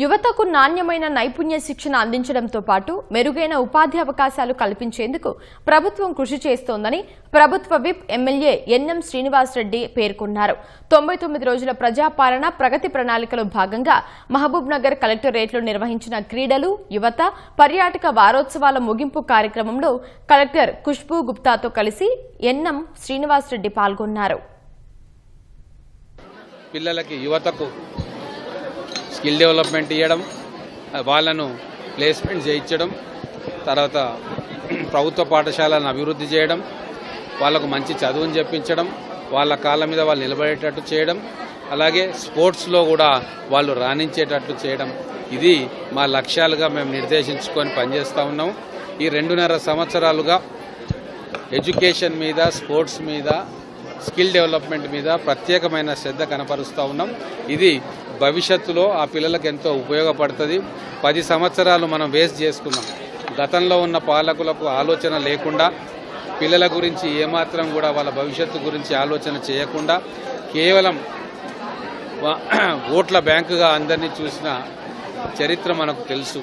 యువతకు నాణ్యమైన నైపుణ్య శిక్షణ అందించడంతో పాటు మెరుగైన ఉపాధి అవకాశాలు కల్పించేందుకు ప్రభుత్వం కృషి చేస్తోందని ప్రభుత్వ విప్ ఎమ్మెల్యే ఎన్ఎం శ్రీనివాసరెడ్డి పేర్కొన్నారు. 99 రోజుల ప్రజాపాలన ప్రగతి ప్రణాళికలో భాగంగా మహబూబ్నగర్ కలెక్టరేట్లో నిర్వహించిన క్రీడలు, యువత, పర్యాటక వారోత్సవాల ముగింపు కార్యక్రమంలో కలెక్టర్ ఖుష్బూ గుప్తాతో కలిసి ఎన్ఎం శ్రీనివాసరెడ్డి పాల్గొన్నారు. పిల్లలకి యువతకు స్కిల్ డెవలప్మెంట్ ఇవ్వడం, వాళ్ళను ప్లేస్మెంట్ చేయించడం, తర్వాత ప్రభుత్వ పాఠశాలను అభివృద్ధి చేయడం, వాళ్ళకు మంచి చదువును చెప్పించడం, వాళ్ళ కాళ్ళ మీద వాళ్ళు నిలబడేటట్టు చేయడం, అలాగే స్పోర్ట్స్లో కూడా వాళ్ళు రాణించేటట్టు చేయడం, ఇది మా లక్ష్యాలుగా మేము నిర్దేశించుకొని పనిచేస్తూ ఉన్నాం. ఈ 2.5 సంవత్సరాలుగా ఎడ్యుకేషన్ మీద, స్పోర్ట్స్ మీద, స్కిల్ డెవలప్మెంట్ మీద ప్రత్యేకమైన శ్రద్ధ కనపరుస్తూ ఉన్నాం. ఇది భవిష్యత్తులో ఆ పిల్లలకు ఎంతో ఉపయోగపడుతుంది. 10 సంవత్సరాలు మనం వేస్ట్ చేసుకున్నాం. గతంలో ఉన్న పాలకులకు ఆలోచన లేకుండా, పిల్లల గురించి ఏమాత్రం కూడా వాళ్ళ భవిష్యత్తు గురించి ఆలోచన చేయకుండా కేవలం ఓట్ల బ్యాంకుగా అందరినీ చూసిన చరిత్ర మనకు తెలుసు.